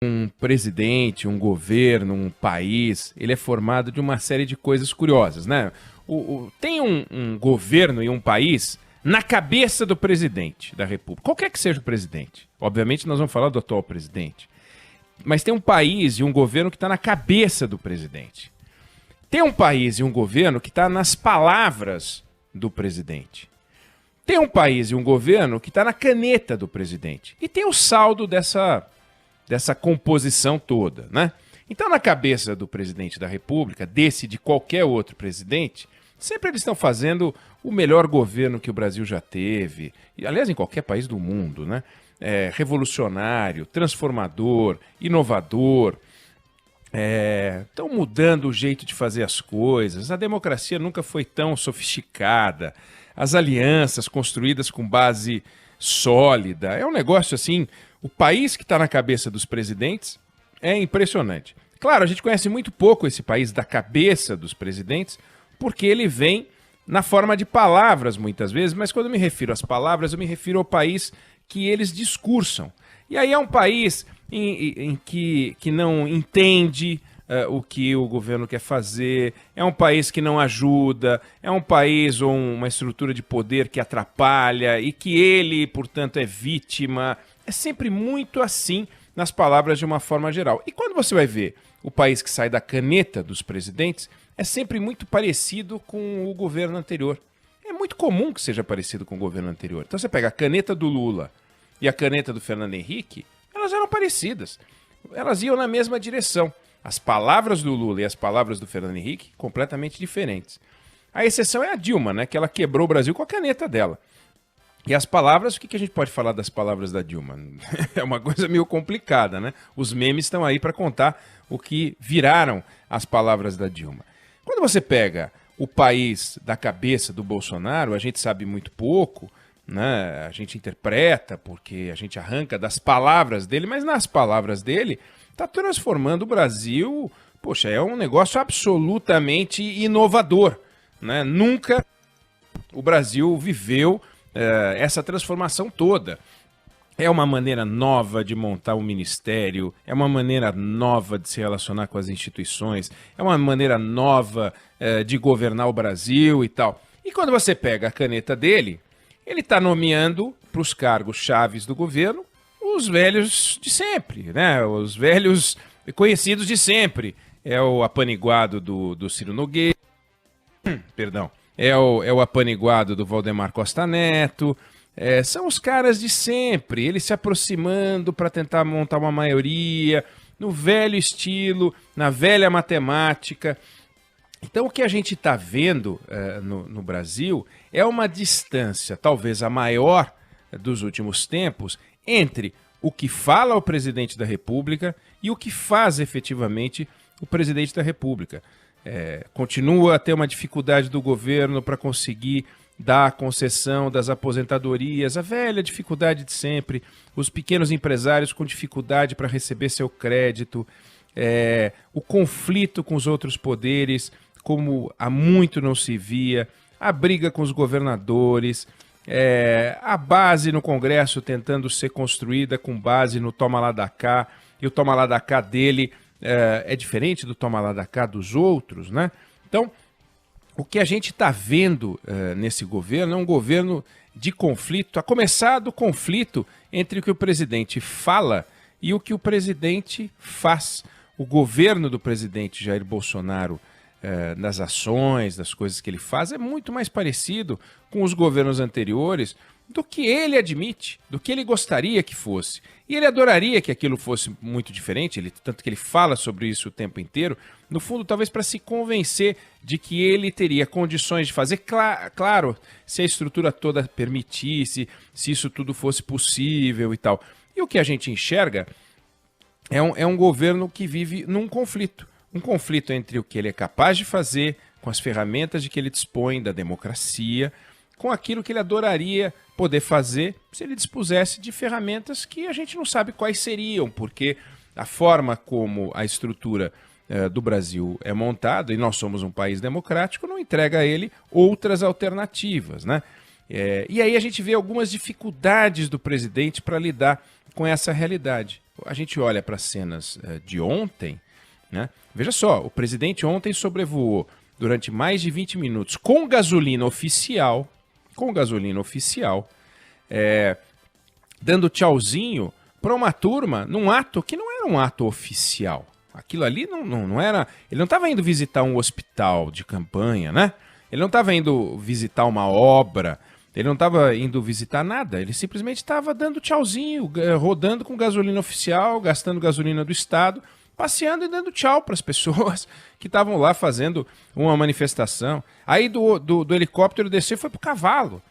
Um presidente, um governo, um país, ele é formado de uma série de coisas curiosas, né? Tem um governo e um país na cabeça do presidente da República, qualquer que seja o presidente. Obviamente nós vamos falar do atual presidente. Mas tem um país e um governo que está na cabeça do presidente. Tem um país e um governo que está nas palavras do presidente. Tem um país e um governo que está na caneta do presidente. E tem o saldo dessa composição toda, né? Então, na cabeça do presidente da República, desse de qualquer outro presidente, sempre eles estão fazendo o melhor governo que o Brasil já teve, e, aliás, em qualquer país do mundo, né? Revolucionário, transformador, inovador, estão mudando o jeito de fazer as coisas, a democracia nunca foi tão sofisticada, as alianças construídas com base sólida, é um negócio assim, o país que está na cabeça dos presidentes é impressionante. Claro, a gente conhece muito pouco esse país da cabeça dos presidentes, porque ele vem na forma de palavras muitas vezes, mas quando eu me refiro às palavras, eu me refiro ao país que eles discursam. E aí é um país em que não entende o que o governo quer fazer, é um país que não ajuda, é um país ou uma estrutura de poder que atrapalha e que ele, portanto, é vítima. É sempre muito assim nas palavras de uma forma geral. E quando você vai ver o país que sai da caneta dos presidentes, é sempre muito parecido com o governo anterior. É muito comum que seja parecido com o governo anterior. Então você pega a caneta do Lula e a caneta do Fernando Henrique, elas eram parecidas. Elas iam na mesma direção. As palavras do Lula e as palavras do Fernando Henrique, completamente diferentes. A exceção é a Dilma, né, que ela quebrou o Brasil com a caneta dela. E as palavras, o que a gente pode falar das palavras da Dilma? É uma coisa meio complicada, né? Os memes estão aí para contar o que viraram as palavras da Dilma. Quando você pega o país da cabeça do Bolsonaro, a gente sabe muito pouco, né? A gente interpreta porque a gente arranca das palavras dele, mas nas palavras dele está transformando o Brasil, poxa, é um negócio absolutamente inovador, né? Nunca o Brasil viveu essa transformação toda. É uma maneira nova de montar um ministério, é uma maneira nova de se relacionar com as instituições, é uma maneira nova de governar o Brasil e tal. E quando você pega a caneta dele, ele está nomeando para os cargos chaves do governo os velhos de sempre, né? Os velhos conhecidos de sempre. É o apaniguado do Ciro Nogueira, perdão, é o apaniguado do Valdemar Costa Neto, são os caras de sempre, eles se aproximando para tentar montar uma maioria, no velho estilo, na velha matemática. Então o que a gente está vendo no Brasil é uma distância, talvez a maior dos últimos tempos, entre o que fala o presidente da República e o que faz efetivamente o presidente da República. Continua a ter uma dificuldade do governo para conseguir dar a concessão das aposentadorias, a velha dificuldade de sempre, os pequenos empresários com dificuldade para receber seu crédito, o conflito com os outros poderes, como há muito não se via, a briga com os governadores, a base no Congresso tentando ser construída com base no toma lá da cá, e o toma lá da cá dele é diferente do toma lá da cá dos outros, né? Então, o que a gente está vendo nesse governo é um governo de conflito, a começar do conflito entre o que o presidente fala e o que o presidente faz. O governo do presidente Jair Bolsonaro, nas ações, das coisas que ele faz, é muito mais parecido com os governos anteriores do que ele admite, do que ele gostaria que fosse. E ele adoraria que aquilo fosse muito diferente, tanto que ele fala sobre isso o tempo inteiro, no fundo, talvez para se convencer de que ele teria condições de fazer, claro, se a estrutura toda permitisse, se isso tudo fosse possível e tal. E o que a gente enxerga é um governo que vive num conflito. Um conflito entre o que ele é capaz de fazer, com as ferramentas de que ele dispõe da democracia, com aquilo que ele adoraria poder fazer se ele dispusesse de ferramentas que a gente não sabe quais seriam, porque a forma como a estrutura do Brasil é montada, e nós somos um país democrático, não entrega a ele outras alternativas, né? E aí a gente vê algumas dificuldades do presidente para lidar com essa realidade. A gente olha para as cenas de ontem, né? Veja só, o presidente ontem sobrevoou durante mais de 20 minutos com gasolina oficial, dando tchauzinho para uma turma num ato que não era um ato oficial. Aquilo ali não era... Ele não estava indo visitar um hospital de campanha, né? Ele não estava indo visitar uma obra, ele não estava indo visitar nada. Ele simplesmente estava dando tchauzinho, rodando com gasolina oficial, gastando gasolina do Estado, passeando e dando tchau para as pessoas que estavam lá fazendo uma manifestação. Aí do helicóptero desceu e foi para o cavalo.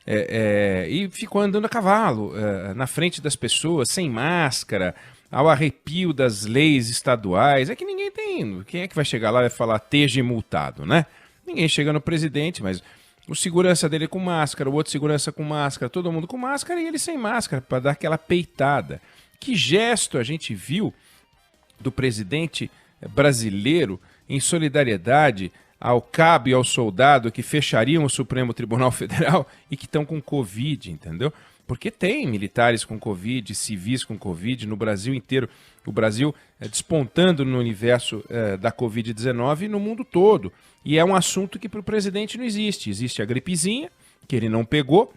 E ficou andando a cavalo na frente das pessoas, sem máscara, ao arrepio das leis estaduais. É que ninguém tem... Quem é que vai chegar lá e vai falar esteja multado, né? Ninguém chega no presidente, mas o segurança dele com máscara, o outro segurança com máscara, todo mundo com máscara e ele sem máscara, para dar aquela peitada. Que gesto a gente viu do presidente brasileiro em solidariedade ao cabo e ao soldado que fechariam o Supremo Tribunal Federal e que estão com Covid, entendeu? Porque tem militares com Covid, civis com Covid no Brasil inteiro. O Brasil despontando no universo da Covid-19 e no mundo todo. E é um assunto que para o presidente não existe. Existe a gripezinha, que ele não pegou,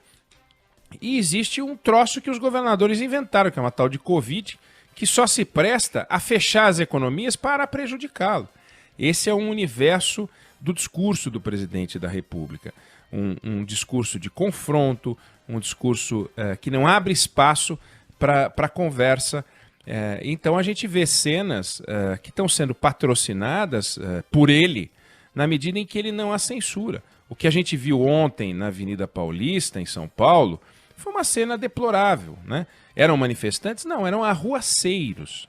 e existe um troço que os governadores inventaram, que é uma tal de Covid, que só se presta a fechar as economias para prejudicá-lo. Esse é um universo do discurso do presidente da República. Um discurso de confronto, um discurso que não abre espaço para conversa. Então a gente vê cenas que estão sendo patrocinadas por ele, na medida em que ele não as censura. O que a gente viu ontem na Avenida Paulista, em São Paulo, foi uma cena deplorável, né? Eram manifestantes? Não, eram arruaceiros.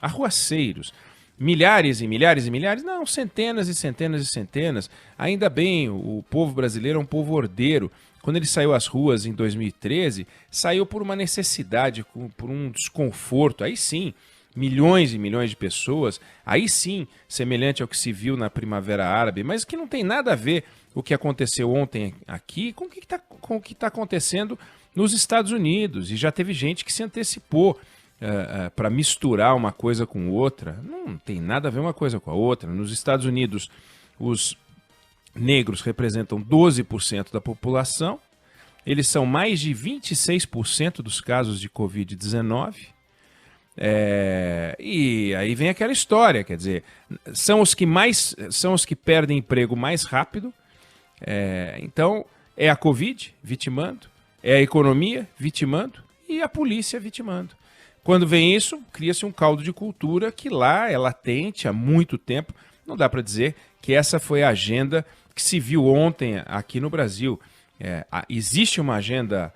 Milhares e milhares e milhares? Não, centenas e centenas e centenas. Ainda bem, o povo brasileiro é um povo ordeiro. Quando ele saiu às ruas em 2013, saiu por uma necessidade, por um desconforto. Aí sim, milhões e milhões de pessoas, aí sim, semelhante ao que se viu na Primavera Árabe, mas que não tem nada a ver o que aconteceu ontem aqui com o que está acontecendo nos Estados Unidos. E já teve gente que se antecipou para misturar uma coisa com outra. Não tem nada a ver uma coisa com a outra. Nos Estados Unidos, os negros representam 12% da população. Eles são mais de 26% dos casos de Covid-19. E aí vem aquela história, quer dizer, são os que perdem emprego mais rápido. Então, é a Covid vitimando, é a economia vitimando e a polícia vitimando. Quando vem isso, cria-se um caldo de cultura que lá é latente há muito tempo. Não dá para dizer que essa foi a agenda que se viu ontem aqui no Brasil. Existe uma agenda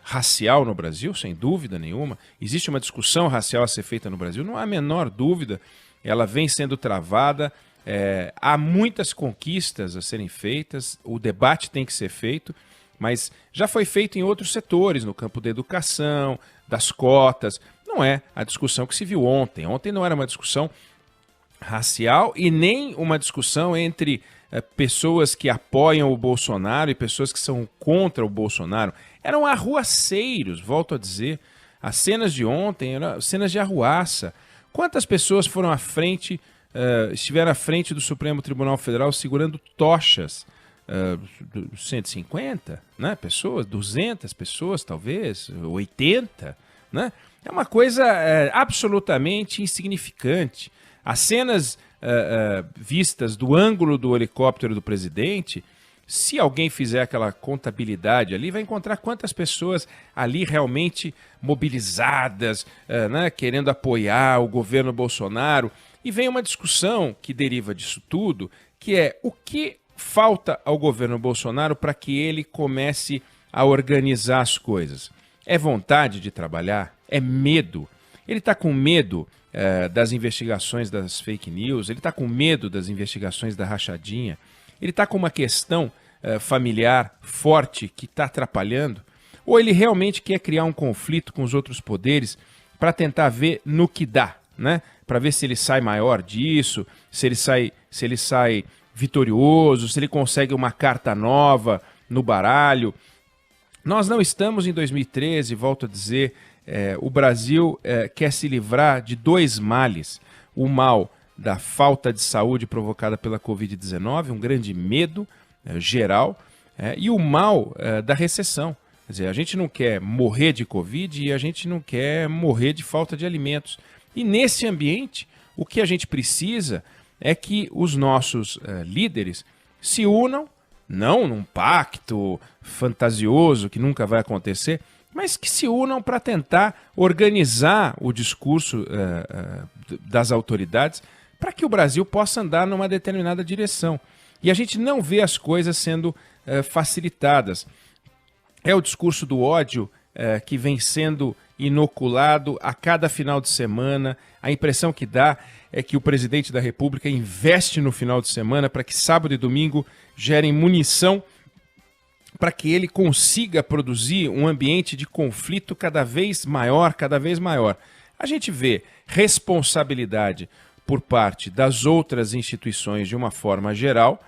racial no Brasil, sem dúvida nenhuma. Existe uma discussão racial a ser feita no Brasil, não há a menor dúvida. Ela vem sendo travada. Há muitas conquistas a serem feitas, o debate tem que ser feito, mas já foi feito em outros setores, no campo da educação, das cotas. Não é a discussão que se viu ontem. Ontem não era uma discussão racial e nem uma discussão entre pessoas que apoiam o Bolsonaro e pessoas que são contra o Bolsonaro. Eram arruaceiros, volto a dizer. As cenas de ontem eram cenas de arruaça. Quantas pessoas foram à frente, estiveram à frente do Supremo Tribunal Federal segurando tochas? 150, né, pessoas, 200 pessoas talvez, 80, né? É uma coisa absolutamente insignificante. As cenas vistas do ângulo do helicóptero do presidente, se alguém fizer aquela contabilidade ali, vai encontrar quantas pessoas ali realmente mobilizadas, né, querendo apoiar o governo Bolsonaro. E vem uma discussão que deriva disso tudo, que é o que falta ao governo Bolsonaro para que ele comece a organizar as coisas. É vontade de trabalhar? É medo? Ele está com medo das investigações das fake news? Ele está com medo das investigações da rachadinha? Ele está com uma questão familiar forte que está atrapalhando? Ou ele realmente quer criar um conflito com os outros poderes para tentar ver no que dá, né? Para ver se ele sai maior disso, se ele sai vitorioso, se ele consegue uma carta nova no baralho. Nós não estamos em 2013, volto a dizer, o Brasil quer se livrar de dois males. O mal da falta de saúde provocada pela Covid-19, um grande medo geral, e o mal da recessão. Quer dizer, a gente não quer morrer de Covid e a gente não quer morrer de falta de alimentos. E nesse ambiente, o que a gente precisa é que os nossos líderes se unam, não num pacto fantasioso que nunca vai acontecer, mas que se unam para tentar organizar o discurso das autoridades para que o Brasil possa andar numa determinada direção. E a gente não vê as coisas sendo facilitadas. É o discurso do ódio que vem sendo inoculado a cada final de semana. A impressão que dá é que o presidente da República investe no final de semana para que sábado e domingo gerem munição para que ele consiga produzir um ambiente de conflito cada vez maior, cada vez maior. A gente vê responsabilidade por parte das outras instituições de uma forma geral,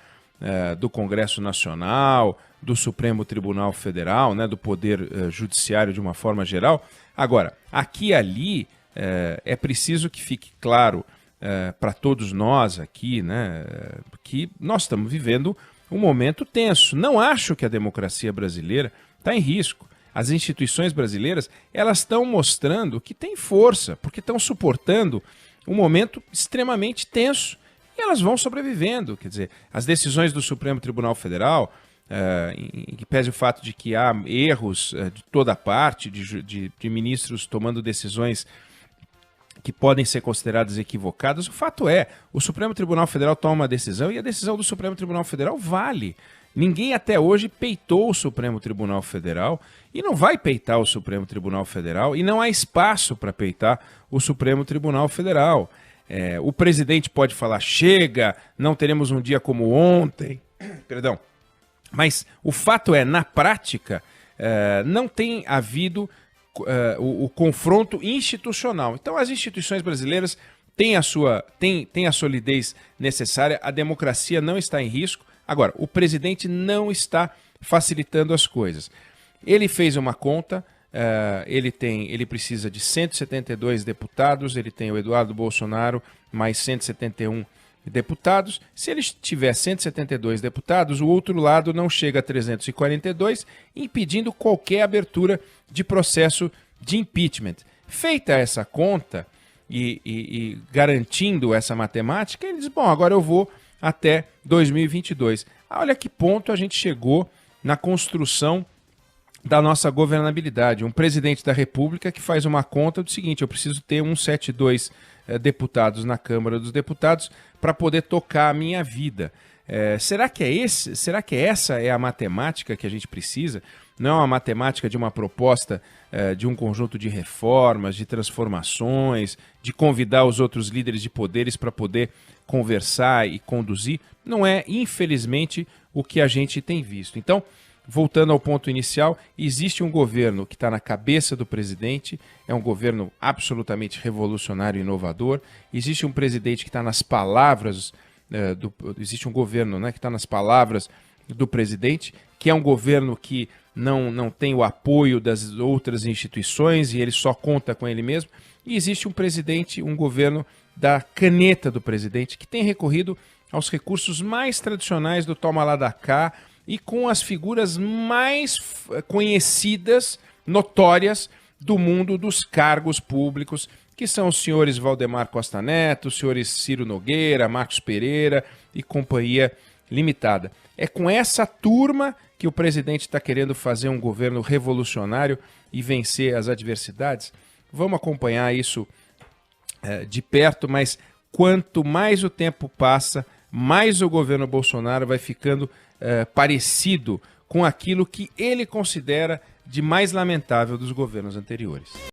do Congresso Nacional, do Supremo Tribunal Federal, do Poder Judiciário de uma forma geral. Agora, aqui e ali é preciso que fique claro para todos nós aqui, que nós estamos vivendo um momento tenso. Não acho que a democracia brasileira está em risco. As instituições brasileiras elas estão mostrando que têm força, porque estão suportando um momento extremamente tenso. E elas vão sobrevivendo. Quer dizer, as decisões do Supremo Tribunal Federal, em que pese o fato de que há erros de toda parte, de ministros tomando decisões que podem ser consideradas equivocadas, o fato é, o Supremo Tribunal Federal toma uma decisão e a decisão do Supremo Tribunal Federal vale. Ninguém até hoje peitou o Supremo Tribunal Federal e não vai peitar o Supremo Tribunal Federal e não há espaço para peitar o Supremo Tribunal Federal. O presidente pode falar, chega, não teremos um dia como ontem, perdão, mas o fato é, na prática, não tem havido o confronto institucional. Então as instituições brasileiras têm a solidez necessária, a democracia não está em risco. Agora, o presidente não está facilitando as coisas. Ele fez uma conta, ele precisa de 172 deputados, ele tem o Eduardo Bolsonaro mais 171 deputados. Se ele tiver 172 deputados, o outro lado não chega a 342, impedindo qualquer abertura de processo de impeachment. Feita essa conta e garantindo essa matemática, ele diz, bom, agora eu vou até 2022. Olha que ponto a gente chegou na construção da nossa governabilidade. Um presidente da República que faz uma conta do seguinte, eu preciso ter 172 deputados na Câmara dos Deputados para poder tocar a minha vida. Será que essa é a matemática que a gente precisa? Não é uma matemática de uma proposta de um conjunto de reformas, de transformações, de convidar os outros líderes de poderes para poder conversar e conduzir? Não é, infelizmente, o que a gente tem visto. Então, voltando ao ponto inicial, existe um governo que está na cabeça do presidente, é um governo absolutamente revolucionário e inovador. Existe um presidente que está nas palavras, existe um governo que está nas palavras do presidente, que é um governo que não tem o apoio das outras instituições e ele só conta com ele mesmo. E existe um presidente, um governo da caneta do presidente, que tem recorrido aos recursos mais tradicionais do toma lá da cá, e com as figuras mais conhecidas, notórias do mundo dos cargos públicos, que são os senhores Valdemar Costa Neto, os senhores Ciro Nogueira, Marcos Pereira e companhia limitada. É com essa turma que o presidente está querendo fazer um governo revolucionário e vencer as adversidades. Vamos acompanhar isso de perto, mas quanto mais o tempo passa, mais o governo Bolsonaro vai ficando parecido com aquilo que ele considera de mais lamentável dos governos anteriores.